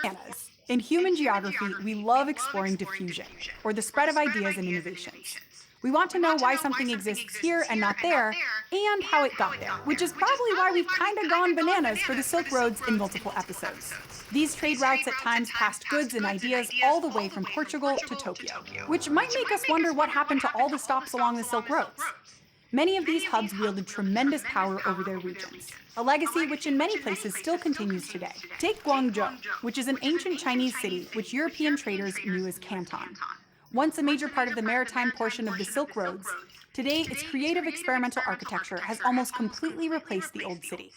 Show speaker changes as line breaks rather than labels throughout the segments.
Bananas. In human geography, we love exploring diffusion, or the spread of ideas and innovations. We want to know why something exists here and not there, and how it got there, which is probably why we've kind of gone bananas for the Silk Roads in multiple episodes. These trade routes at times passed goods and ideas all the way from Portugal to Tokyo, which might make us wonder what happened to all the stops along the Silk Roads. Many of these hubs wielded tremendous power over their regions, a legacy which in many places still continues today. Take Guangzhou, which is an ancient Chinese city which European traders knew as Canton. Once a major part of the maritime portion of the Silk Roads, today its creative experimental architecture has almost completely replaced the old city.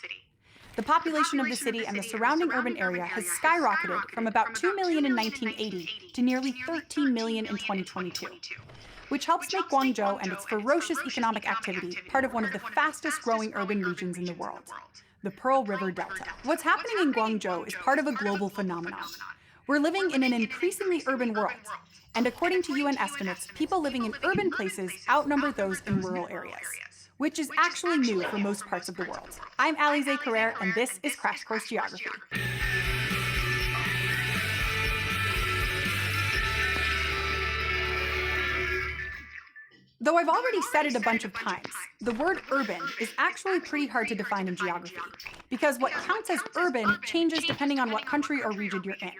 The population of the city and the surrounding urban area has skyrocketed from about 2 million in 1980 to nearly 13 million in 2022. Which helps make Guangzhou and its ferocious economic activity part of one of the fastest growing urban regions in the world, the Pearl River Delta. What's happening in Guangzhou is part of a global phenomenon. We're living in an increasingly urban world, and according to UN estimates, people living in urban places outnumber those in rural areas, which is actually new for most parts of the world. I'm Alize Carrere, and this is Crash Course Geography. Though I've already said it a bunch of times, the word urban is actually pretty hard to define in geography, because what counts as urban changes depending on what country or region you're in.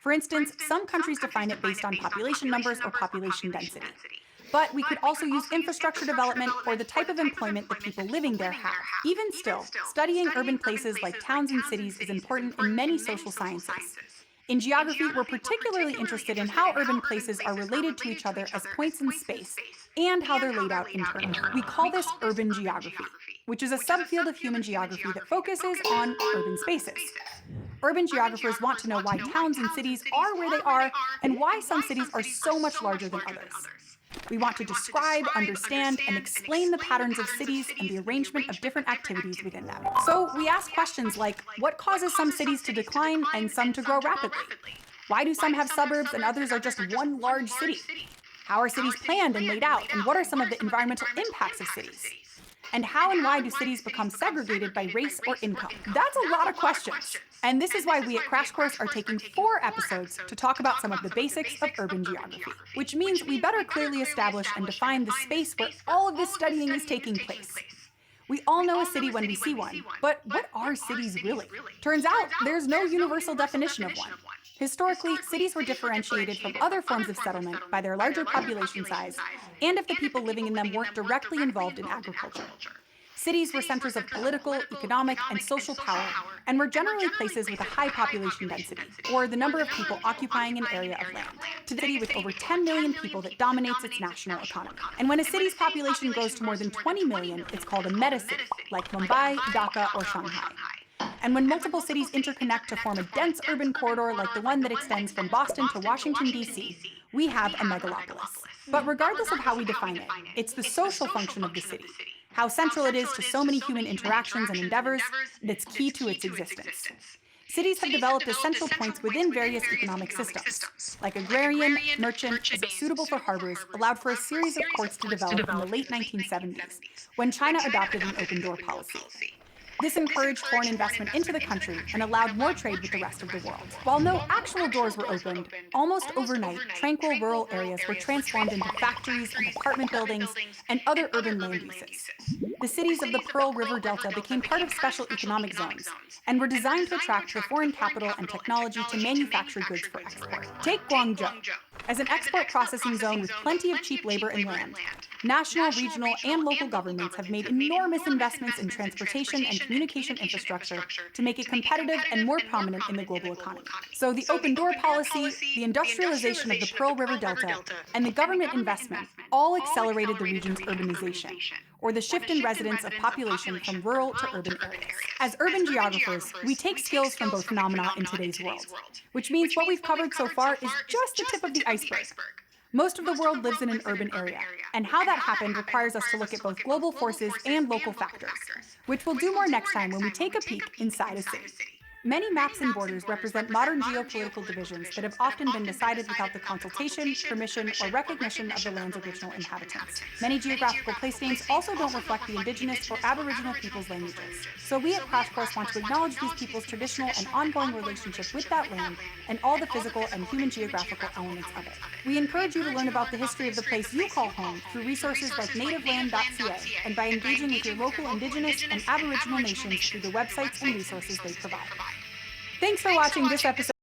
For instance, some countries define it based on population numbers or population density. But we could also use infrastructure development or the type of employment that people living there have. Even still, studying urban places like towns and cities is important in many social sciences. In geography, we're particularly interested in how urban places are related to each other as points in space, and how they're laid out internally. We call this urban geography, which is a subfield of human geography that focuses on urban spaces. Urban geographers want to know why towns and cities are where they are, and why some cities are so much larger than others. We want to describe, understand, and explain the patterns of cities and the arrangement of different activities within them. So we ask questions like, what causes some cities to decline and some to grow rapidly? Why do some have suburbs and others are just one large city? How are cities planned and laid out, and what are some of the environmental impacts of cities? And how and why do cities become segregated by race or income? That's a lot of questions. And this is why we at Crash Course are taking 4 episodes to talk about some of the basics of urban geography, which means we better clearly establish and define the space where all of this studying is taking place. We all know a city when we see one, but what are cities really? Turns out there's no universal definition of one. Historically, cities were differentiated from other forms of settlement by their larger population size, and if the people living in them weren't directly involved in agriculture. Cities were centers of political, economic, and social power, and were generally places with a high population density, or the number of people occupying an area of land. Today, with over 10 million people that dominates its national economy. And when a city's population grows to more than 20 million, it's called a metacity, like Mumbai, Dhaka, or Shanghai. And when multiple cities interconnect to form a dense urban corridor like the one that extends from Boston to Washington, D.C., we have a megalopolis. But regardless of how we define it, it's the social function of the city, how central it is to so many human interactions and endeavors, that's key to its existence. Cities have developed as central points within various economic systems, like agrarian, merchant, suitable for harbors, allowed for a series of ports to develop in the late 1970s, when China adopted an open-door policy. This encouraged foreign investment into the country and allowed more trade with the rest of the world. While no actual doors were opened, almost overnight, tranquil rural areas were transformed into factories and apartment buildings and other urban land uses. The cities of the Pearl River Delta became part of special economic zones and were designed to attract the foreign capital and technology to manufacture goods for export. Take Guangzhou. As an export processing zone with plenty of cheap labor and land, national, regional, and local governments have made enormous investments in transportation and communication infrastructure to make it competitive and more prominent in the global economy. So the open door policy, the industrialization of the Pearl River Delta, and the government investment all accelerated the region's urbanization, or the shift in residence of population from rural to urban areas. As urban geographers, we take skills from both phenomena in today's world, which means what we've covered so far is just the tip of the iceberg. Most of the world lives in an urban area, and how that happened requires us to look at both global forces and local factors, which we'll do more next time when we take a peek inside a city. Many maps and borders represent modern geopolitical divisions that have often been decided without the consultation, permission, or recognition of the land's original inhabitants. Many geographical place names also don't reflect the indigenous or aboriginal people's languages. So we at Crash Course want to acknowledge these people's traditional and ongoing relationship with that land and all the physical and human geographical elements of it. We encourage you to learn about the history of the place you call home through resources like nativeland.ca and by engaging with your local indigenous and aboriginal nations through the websites and resources they provide. Thanks for watching this episode